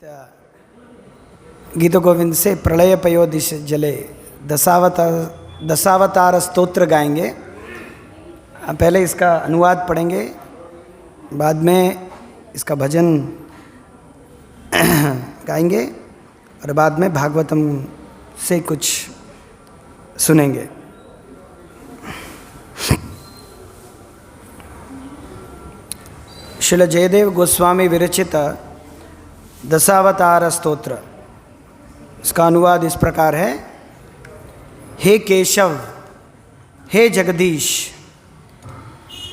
गीत गोविंद से प्रलय पयोदिश जले दशावतार स्तोत्र गाएंगे। पहले इसका अनुवाद पढ़ेंगे, बाद में इसका भजन गाएंगे और बाद में भागवतम से कुछ सुनेंगे। श्रील जयदेव गोस्वामी विरचित दशावतार स्तोत्र, इसका अनुवाद इस प्रकार है। हे केशव, हे जगदीश,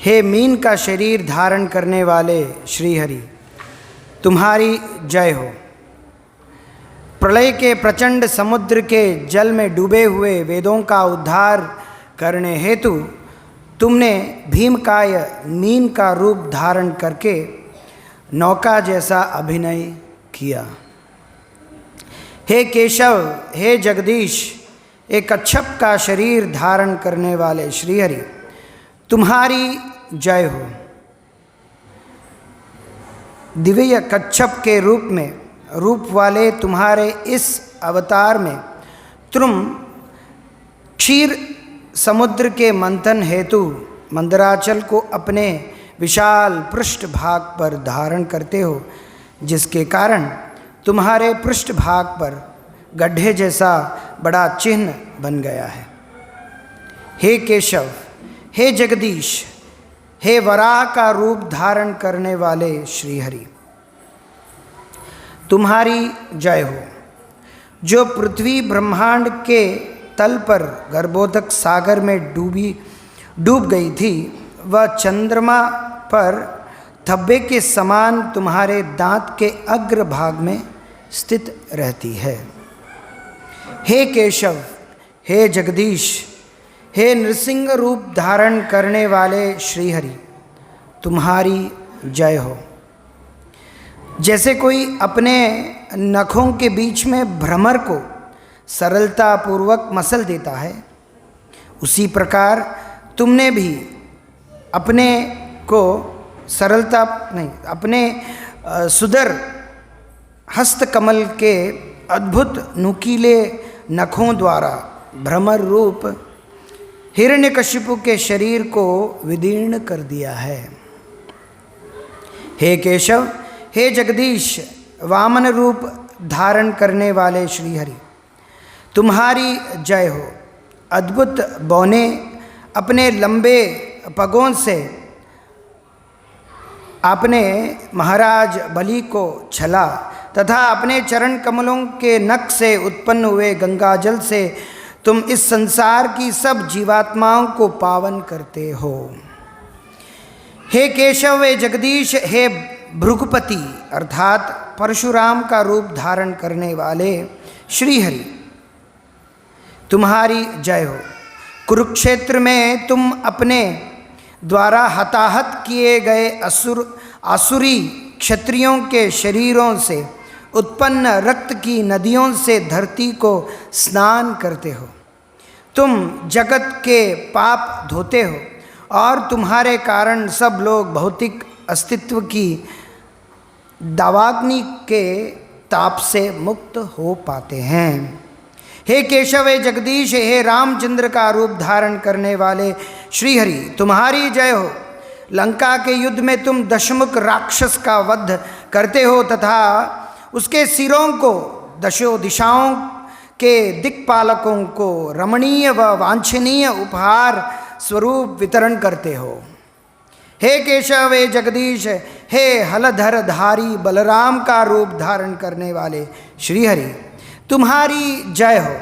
हे मीन का शरीर धारण करने वाले श्रीहरि, तुम्हारी जय हो। प्रलय के प्रचंड समुद्र के जल में डूबे हुए वेदों का उद्धार करने हेतु तुमने भीमकाय मीन का रूप धारण करके नौका जैसा अभिनय किया। हे केशव, हे जगदीश, एक कच्छप का शरीर धारण करने वाले श्रीहरि, तुम्हारी जय हो। दिव्य कच्छप के रूप वाले तुम्हारे इस अवतार में तुम क्षीर समुद्र के मंथन हेतु मंदराचल को अपने विशाल पृष्ठ भाग पर धारण करते हो, जिसके कारण तुम्हारे पृष्ठ भाग पर गड्ढे जैसा बड़ा चिन्ह बन गया है। हे केशव, हे जगदीश, हे वराह का रूप धारण करने वाले श्रीहरि, तुम्हारी जय हो। जो पृथ्वी ब्रह्मांड के तल पर गर्भोदक सागर में डूब गई थी, वह चंद्रमा पर धब्बे के समान तुम्हारे दांत के अग्र भाग में स्थित रहती है। हे केशव, हे जगदीश, हे नृसिंह रूप धारण करने वाले श्रीहरि, तुम्हारी जय हो। जैसे कोई अपने नखों के बीच में भ्रमर को सरलता पूर्वक मसल देता है, उसी प्रकार तुमने भी अपने सुदर हस्त कमल के अद्भुत नुकीले नखों द्वारा भ्रमर रूप हिरण्यकशिपु के शरीर को विदीर्ण कर दिया है। हे केशव, हे जगदीश, वामन रूप धारण करने वाले श्रीहरि, तुम्हारी जय हो। अद्भुत बौने अपने लंबे पगों से आपने महाराज बलि को छला तथा अपने चरण कमलों के नख से उत्पन्न हुए गंगाजल से तुम इस संसार की सब जीवात्माओं को पावन करते हो। हे केशव, हे जगदीश, हे भृगुपति अर्थात परशुराम का रूप धारण करने वाले श्रीहरि, तुम्हारी जय हो। कुरुक्षेत्र में तुम अपने द्वारा हताहत किए गए आसुरी क्षत्रियों के शरीरों से उत्पन्न रक्त की नदियों से धरती को स्नान करते हो। तुम जगत के पाप धोते हो और तुम्हारे कारण सब लोग भौतिक अस्तित्व की दावाग्नि के ताप से मुक्त हो पाते हैं। हे केशव, हे जगदीश, हे रामचंद्र का रूप धारण करने वाले श्रीहरि, तुम्हारी जय हो। लंका के युद्ध में तुम दशमुख राक्षस का वध करते हो तथा उसके सिरों को दशों दिशाओं के दिक्पालकों को रमणीय व वांछनीय उपहार स्वरूप वितरण करते हो। हे केशव, हे जगदीश, हे हलधर धारी बलराम का रूप धारण करने वाले श्रीहरि, तुम्हारी जय हो।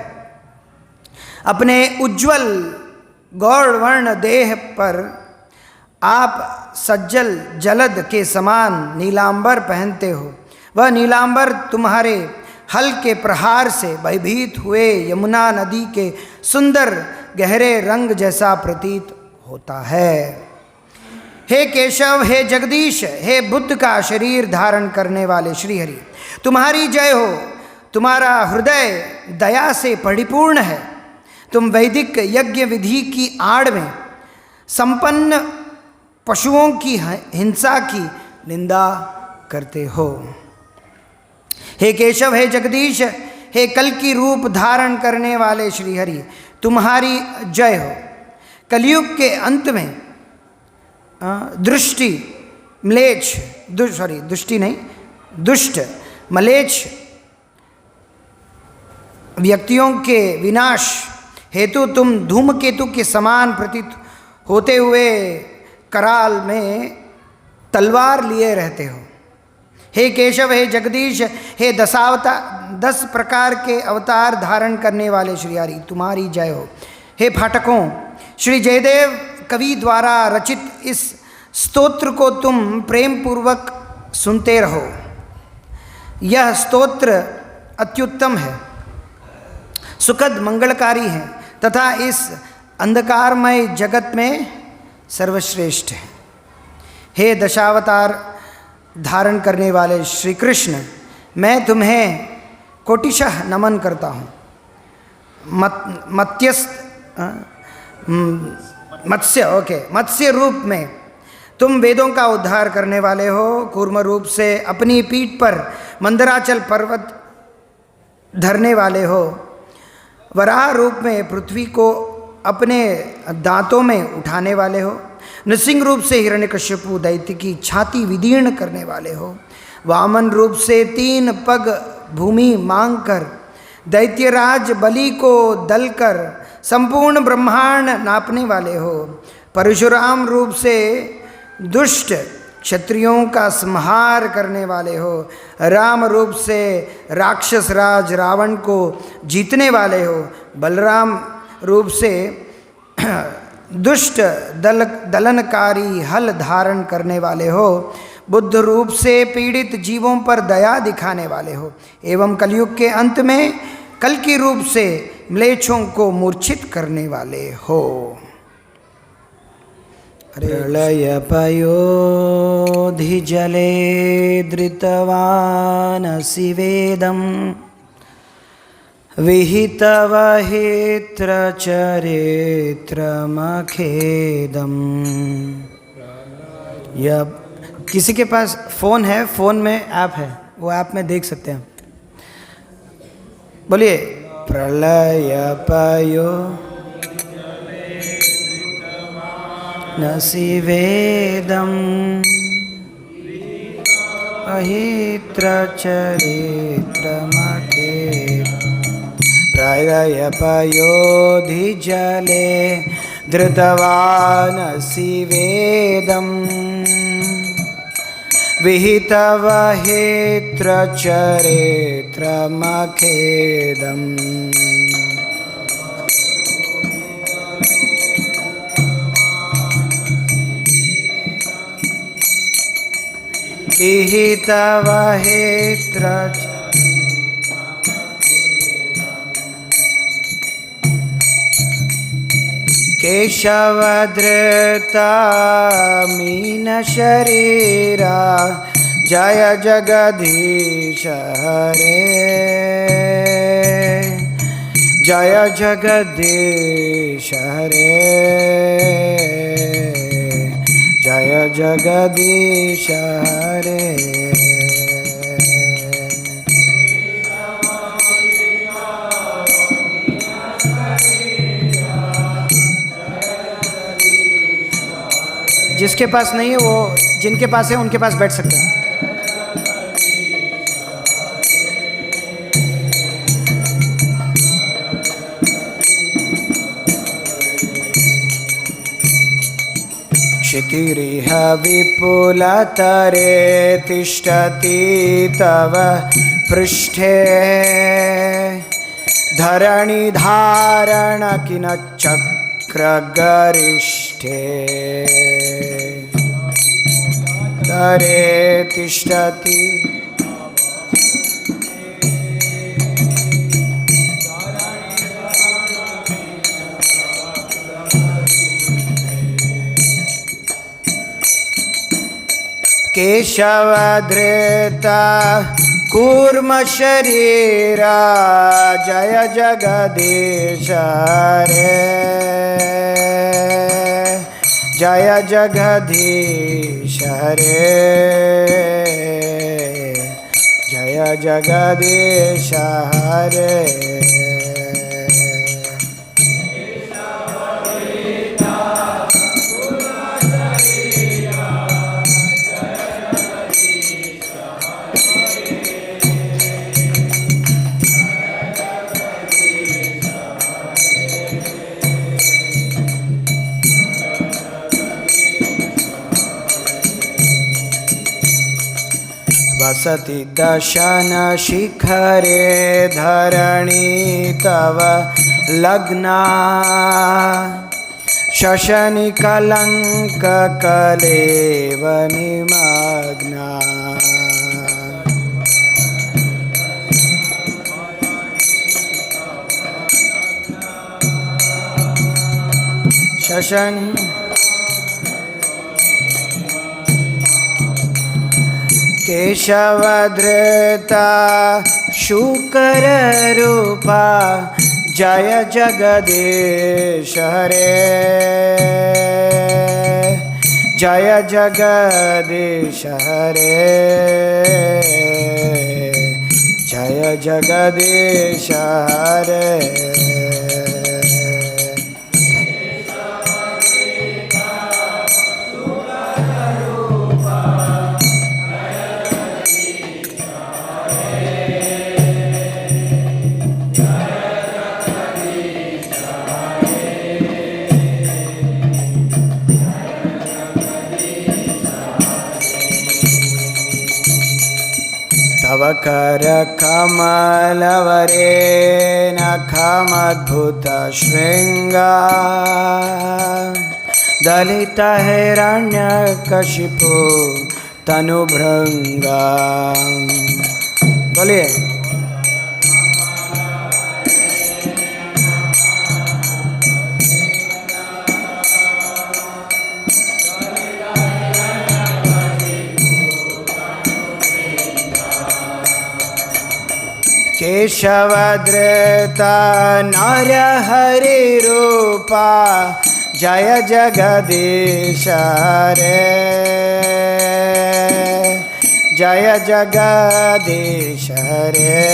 अपने उज्ज्वल गौरवर्ण देह पर आप सज्जल जलद के समान नीलांबर पहनते हो। वह नीलांबर तुम्हारे हल के प्रहार से भयभीत हुए यमुना नदी के सुंदर गहरे रंग जैसा प्रतीत होता है। हे केशव, हे जगदीश, हे बुद्ध का शरीर धारण करने वाले श्रीहरि, तुम्हारी जय हो। तुम्हारा हृदय दया से परिपूर्ण है। तुम वैदिक यज्ञ विधि की आड़ में संपन्न पशुओं की हिंसा की निंदा करते हो। हे केशव, हे जगदीश, हे कल की रूप धारण करने वाले श्रीहरि, तुम्हारी जय हो। कलयुग के अंत में दुष्ट मलेच्छ व्यक्तियों के विनाश हेतु तुम धूमकेतु के समान प्रतीत होते हुए कराल में तलवार लिए रहते हो। हे केशव, हे जगदीश, हे 10 प्रकार के अवतार धारण करने वाले श्री हरि, तुम्हारी जय हो। हे फाटकों, श्री जयदेव कवि द्वारा रचित इस स्तोत्र को तुम प्रेम पूर्वक सुनते रहो। यह स्तोत्र अत्युत्तम है, सुखद मंगलकारी है तथा इस अंधकारमय जगत में सर्वश्रेष्ठ है। हे दशावतार धारण करने वाले श्री कृष्ण, मैं तुम्हें कोटिशः नमन करता हूँ। मत्स्य रूप में तुम वेदों का उद्धार करने वाले हो। कूर्म रूप से अपनी पीठ पर मंदराचल पर्वत धरने वाले हो। वराह रूप में पृथ्वी को अपने दांतों में उठाने वाले हो। नृसिंह रूप से हिरण्यकश्यपु दैत्य की छाती विदीर्ण करने वाले हो। वामन रूप से 3 पग भूमि मांगकर दैत्यराज बलि को दलकर संपूर्ण ब्रह्मांड नापने वाले हो। परशुराम रूप से दुष्ट क्षत्रियों का संहार करने वाले हो। राम रूप से राक्षस राज रावण को जीतने वाले हो। बलराम रूप से दुष्ट दलनकारी हल धारण करने वाले हो। बुद्ध रूप से पीड़ित जीवों पर दया दिखाने वाले हो। एवं कलयुग के अंत में कल की रूप से म्लेच्छों को मूर्छित करने वाले हो। प्रलय पयोधि जले धृतवानसि वेदं विहितवहित्र चरित्रमखेदम्। यह किसी के पास फ़ोन है, फ़ोन में ऐप है, वो ऐप में देख सकते हैं। बोलिए, प्रलय पयो नसि वेदं अहित्र चरित्रमखेदम्। प्रलय पयोधि जले धृतवानसि वेदं विहितवहित्र चरित्रमखेदम्। विहितवहित्र केशवधृता मीन शरीरा जय जगदीश हरे। जय जगदीश हरे। जय जगदीश हरे। जिसके पास नहीं है वो, जिनके पास है उनके पास बैठ सकते हैं। क्षितिरिह विपुलतरे तिष्ठति तव पृष्ठे धरणि धारण किन चक्रगरिष्ठे। तरे तिष्ठति केशवधृता कूर्म शरीरा जय जगदीश हरे। जय जगदीश हरे। जय जय जगदीश हरे। वसति दशन शिखरे धरणी तव लग्ना शशनि कलंक कलेव निमग्ना। शशनि केशवधृता शूकर रूपा जय जगदीश हरे। जय जगदीश हरे। जय जगदीश हरे। तव कर कमलवरे नखमद्भुत शृंगा दलित हिरण्यकशिपु तनुभृंगा। बोलिए केशवधृता नरहरि रूपा जय जगदीश हरे। जय जगदीश हरे।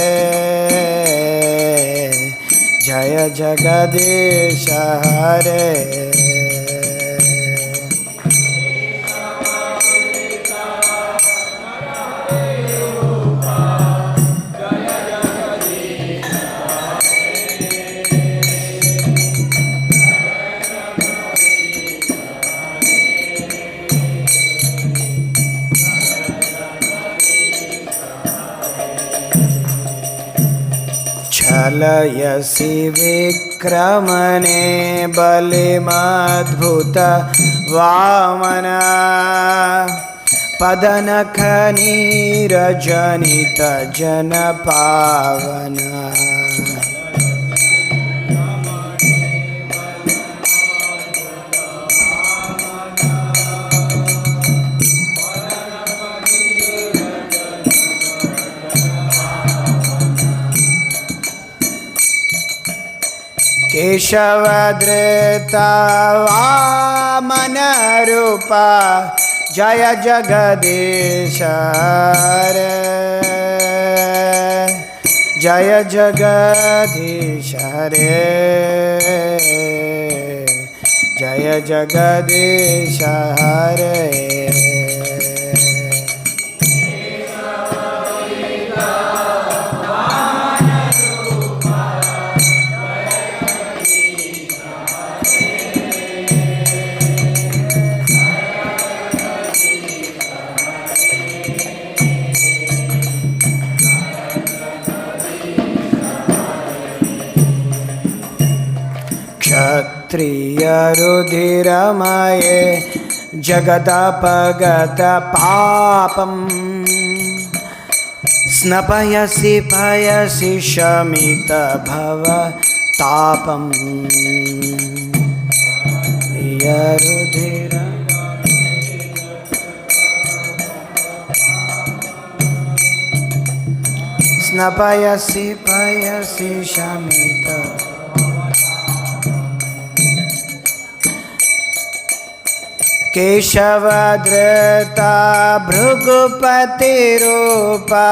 जय जगदीश हरे। छलयसि विक्रमणे बलिमद्भुत वामन पदनखनीरजनित जन पावन। केशवधृता वामन रूपा जय जगदीश हरे। जय जगदीश हरे। जय जगदीश हरे। क्षत्रिय रुधिरमये जगदपगत पापं स्नपयसि पयसि शमित भव तापं। रुधिर स्नपयसि पयसि शमित। केशवधृता भृगुपति रूपा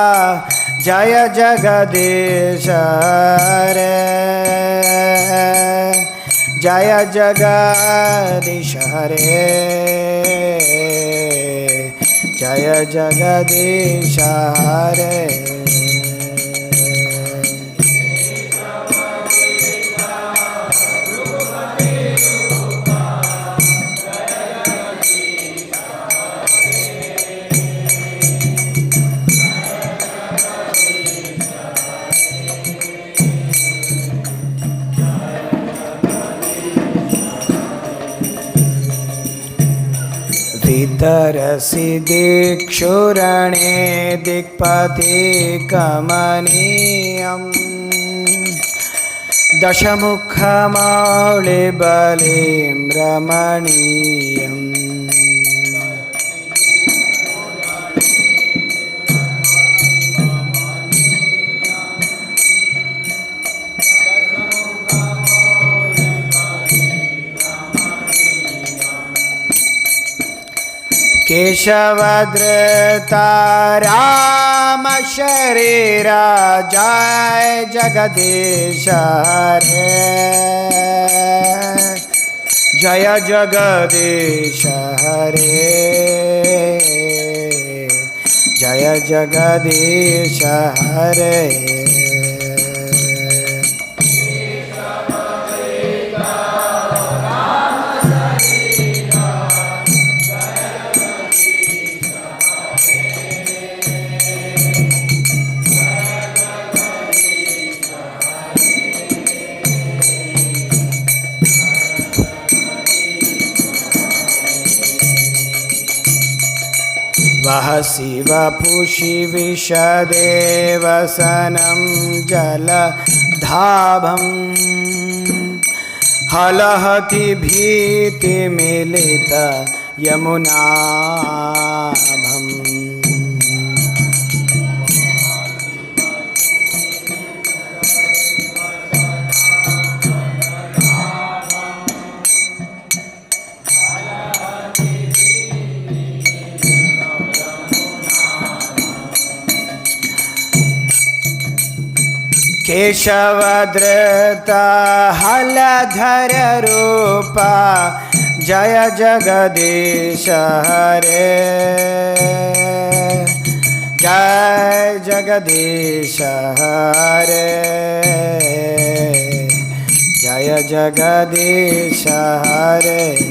जय जगदीश हरे जय जगदीश हरे जय जगदीश हरे वितरसि दिक्षुरणे दिक्पथे कमनीयम् दशमुखमौलिबलिं रमणीयम् केशवधृता राम शरीरा जय जगदीश हरे जय जगदीश हरे जय जगदीश हरे वह शिवपुषि विशदेवसनं जलधाभं हलहति भीतिमिलित यमुनाभम् केशवधृता हलधर रूपा जय जगदीश हरे जय जगदीश हरे जय जगदीश हरे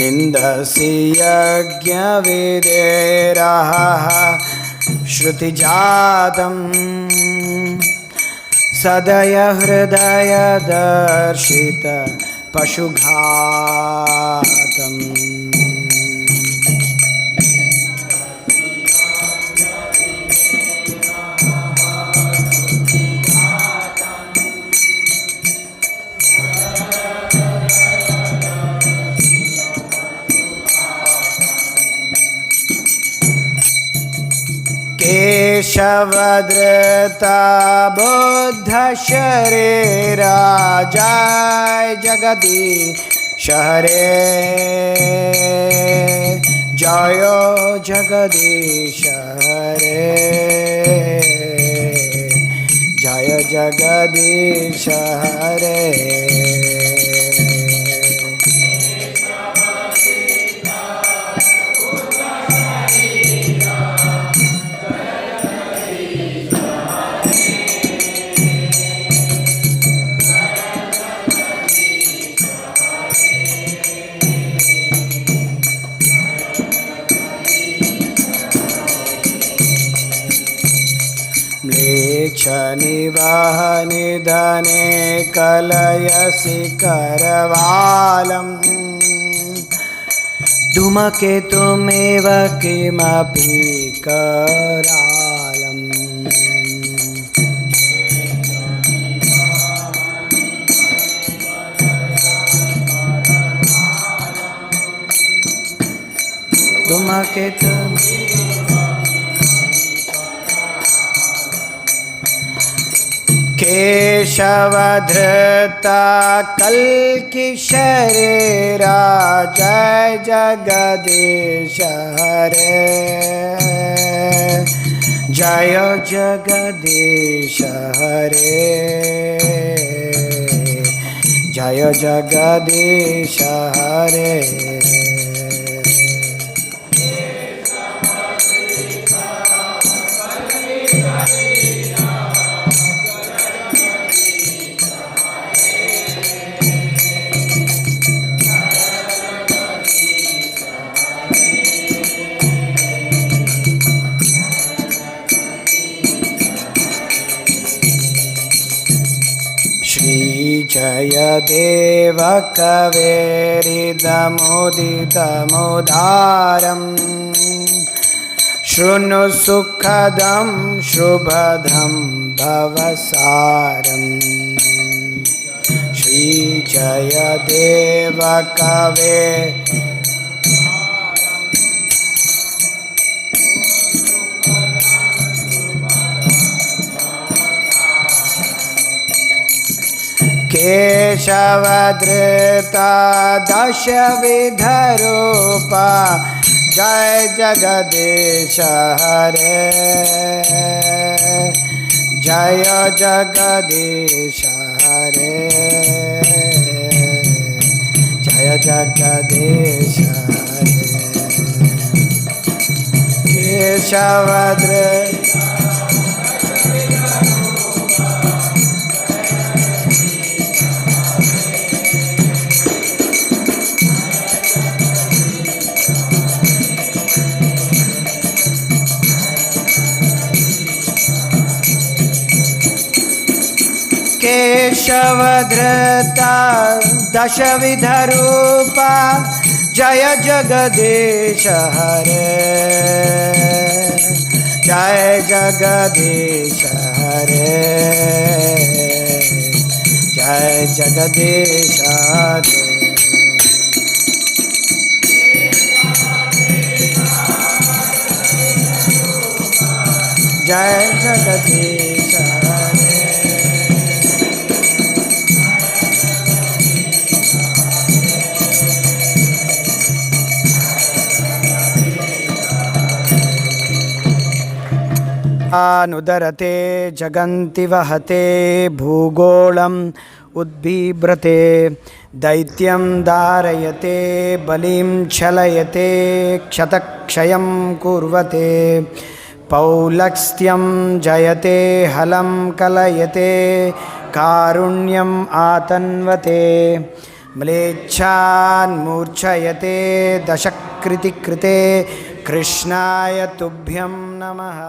निन्दसि यज्ञविदेरः श्रुतिजातं सदय हृदय दर्शित पशुघातम् केशवधृता बुद्ध शरीरा जय जगदीश हरे जय जगदीश हरे जय जगदीश हरे निवाहनिधने कलयसि करवालम् धूमकेतुमेव किमपि करालम् तुम्हें तुम केशवधृता कल्कि शरीरा जय जगदीश हरे जय जगदीश हरे जय जगदीश हरे। जयदेव कवेरिदमुदितमुदारं शृणु सुखदं शुभदं भवसारं श्रीजयदेव कवे केशवधृता दशविधरूपा जय जगदीश हरे जय जगदीश हरे जय जगदीश हरे। केशवधृता केशवधृता दशविधरूपा जय जगदीश हरे जय जगदीश हरे जय जगदीश हरे। जय जगदीश हरे नुदरते जगन्ति वहते भूगोलम् उद्बिभ्रते दैत्यं धारयते बलिं छलयते क्षतक्षयं कुर्वते पौलस्त्यं जयते हलं कलयते कारुण्यम् आतन्वते म्लेच्छान्मूर्छयते दशकृतिकृते कृष्णाय तुभ्यं नमः।